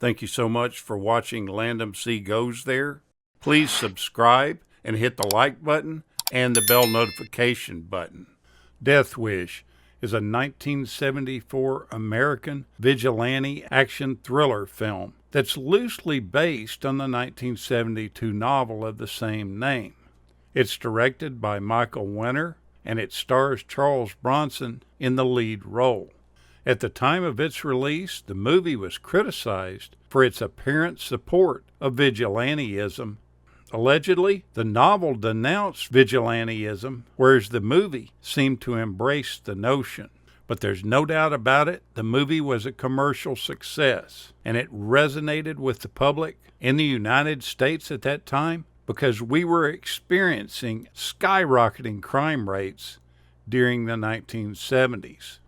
Thank you so much for watching Landumc Goes There. Please subscribe and hit the like button and the bell notification button. Death Wish is a 1974 American vigilante action thriller film that's loosely based on the 1972 novel of the same name. It's directed by Michael Winter, and it stars Charles Bronson in the lead role. At the time of its release, the movie was criticized for its apparent support of vigilantism. Allegedly, the novel denounced vigilantism, whereas the movie seemed to embrace the notion. But there's no doubt about it, the movie was a commercial success, and it resonated with the public in the United States at that time because we were experiencing skyrocketing crime rates during the 1970s.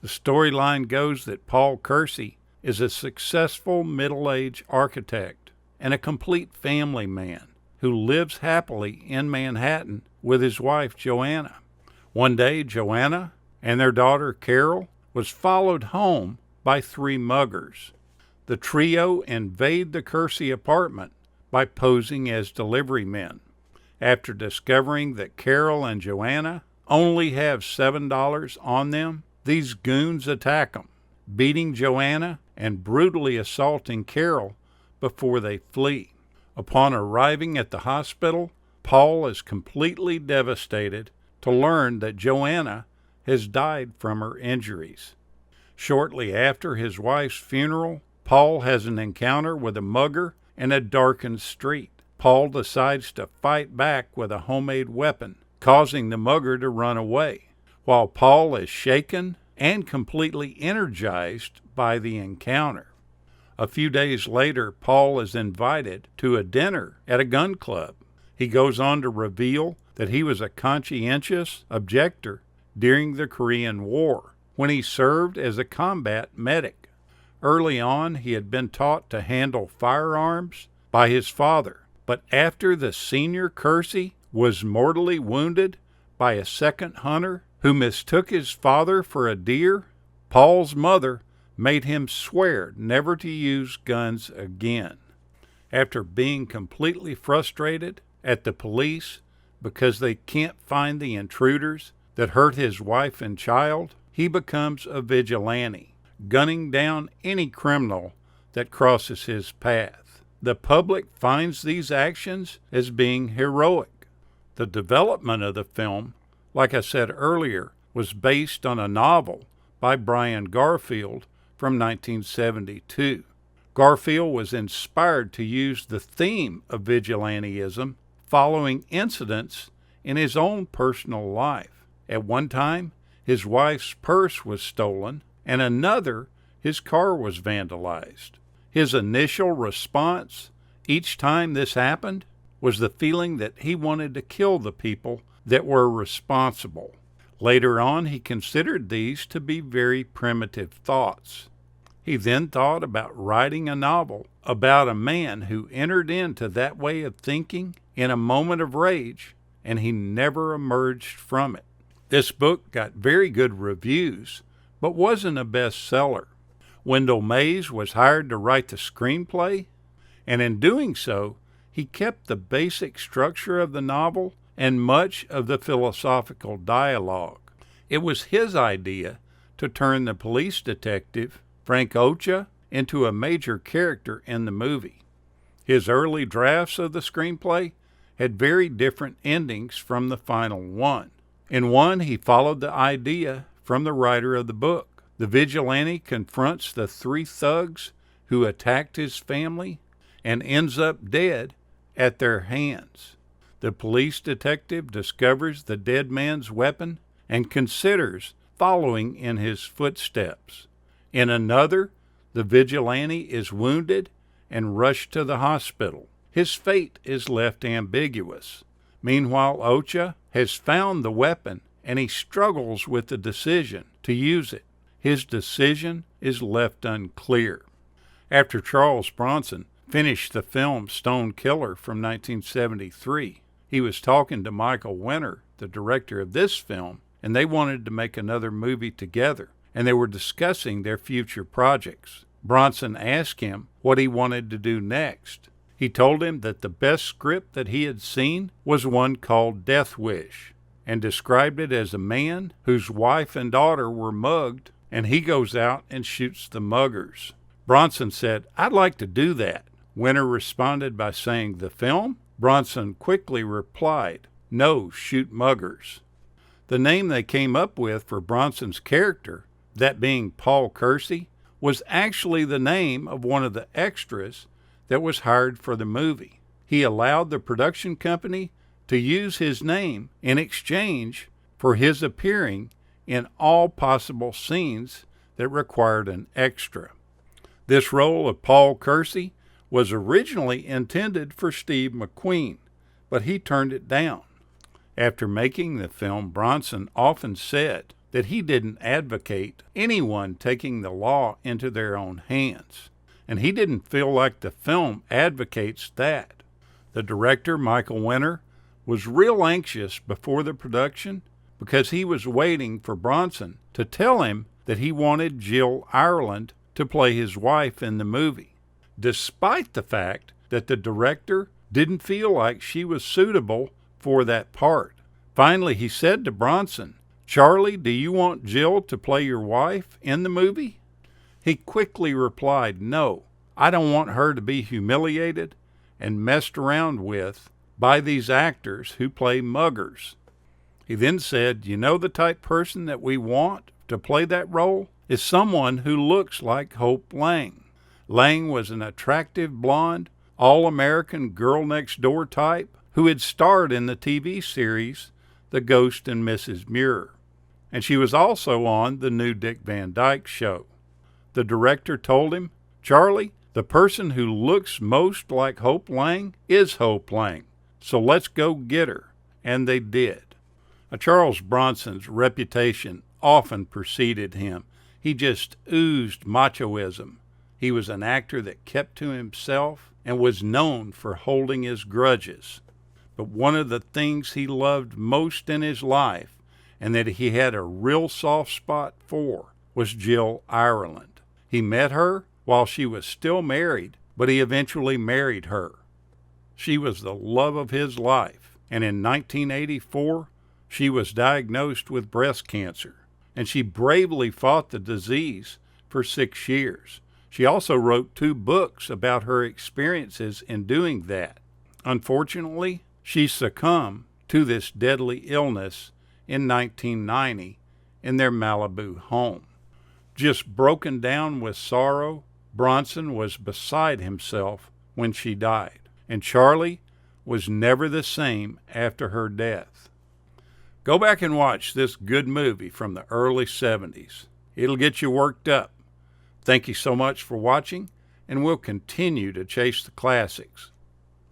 The storyline goes that Paul Kersey is a successful middle-aged architect and a complete family man who lives happily in Manhattan with his wife Joanna. One day, Joanna and their daughter Carol was followed home by 3 muggers. The trio invade the Kersey apartment by posing as delivery men. After discovering that Carol and Joanna only have $7 on them, these goons attack them, beating Joanna and brutally assaulting Carol before they flee. Upon arriving at the hospital, Paul is completely devastated to learn that Joanna has died from her injuries. Shortly after his wife's funeral, Paul has an encounter with a mugger in a darkened street. Paul decides to fight back with a homemade weapon, causing the mugger to run away. While Paul is shaken and completely energized by the encounter. A few days later, Paul is invited to a dinner at a gun club. He goes on to reveal that he was a conscientious objector during the Korean War, when he served as a combat medic. Early on, he had been taught to handle firearms by his father, but after the senior Kersey was mortally wounded by a second hunter who mistook his father for a deer, Paul's mother made him swear never to use guns again. After being completely frustrated at the police because they can't find the intruders that hurt his wife and child, he becomes a vigilante, gunning down any criminal that crosses his path. The public finds these actions as being heroic. The development of the film, like I said earlier, was based on a novel by Brian Garfield from 1972. Garfield was inspired to use the theme of vigilantism following incidents in his own personal life. At one time, his wife's purse was stolen, and another, his car was vandalized. His initial response each time this happened was the feeling that he wanted to kill the people that were responsible. Later on, he considered these to be very primitive thoughts. He then thought about writing a novel about a man who entered into that way of thinking in a moment of rage, and he never emerged from it. This book got very good reviews, but wasn't a bestseller. Wendell Mays was hired to write the screenplay, and in doing so, he kept the basic structure of the novel and much of the philosophical dialogue. It was his idea to turn the police detective, Frank Ocha, into a major character in the movie. His early drafts of the screenplay had very different endings from the final one. In one, he followed the idea from the writer of the book. The vigilante confronts the 3 thugs who attacked his family and ends up dead at their hands. The police detective discovers the dead man's weapon and considers following in his footsteps. In another, the vigilante is wounded and rushed to the hospital. His fate is left ambiguous. Meanwhile, Ocha has found the weapon and he struggles with the decision to use it. His decision is left unclear. After Charles Bronson finished the film Stone Killer from 1973, he was talking to Michael Winter, the director of this film, and they wanted to make another movie together, and they were discussing their future projects. Bronson asked him what he wanted to do next. He told him that the best script that he had seen was one called Death Wish, and described it as a man whose wife and daughter were mugged, and he goes out and shoots the muggers. Bronson said, "I'd like to do that." Winter responded by saying, "The film?" Bronson quickly replied, "No, shoot muggers." The name they came up with for Bronson's character, that being Paul Kersey, was actually the name of one of the extras that was hired for the movie. He allowed the production company to use his name in exchange for his appearing in all possible scenes that required an extra. This role of Paul Kersey was originally intended for Steve McQueen, but he turned it down. After making the film, Bronson often said that he didn't advocate anyone taking the law into their own hands, and he didn't feel like the film advocates that. The director, Michael Winter, was real anxious before the production because he was waiting for Bronson to tell him that he wanted Jill Ireland to play his wife in the movie, despite the fact that the director didn't feel like she was suitable for that part. Finally, he said to Bronson, "Charlie, do you want Jill to play your wife in the movie?" He quickly replied, "No, I don't want her to be humiliated and messed around with by these actors who play muggers." He then said, "You know the type person that we want to play that role is someone who looks like Hope Lang." Lang was an attractive blonde, all-American girl-next-door type who had starred in the TV series The Ghost and Mrs. Muir, and she was also on the new Dick Van Dyke Show. The director told him, "Charlie, the person who looks most like Hope Lang is Hope Lang, so let's go get her." And they did. Charles Bronson's reputation often preceded him. He just oozed machoism. He was an actor that kept to himself and was known for holding his grudges. But one of the things he loved most in his life, and that he had a real soft spot for, was Jill Ireland. He met her while she was still married, but he eventually married her. She was the love of his life, and in 1984, she was diagnosed with breast cancer, and she bravely fought the disease for 6 years. She also wrote 2 books about her experiences in doing that. Unfortunately, she succumbed to this deadly illness in 1990 in their Malibu home. Just broken down with sorrow, Bronson was beside himself when she died, and Charlie was never the same after her death. Go back and watch this good movie from the early 70s. It'll get you worked up. Thank you so much for watching, and we'll continue to chase the classics.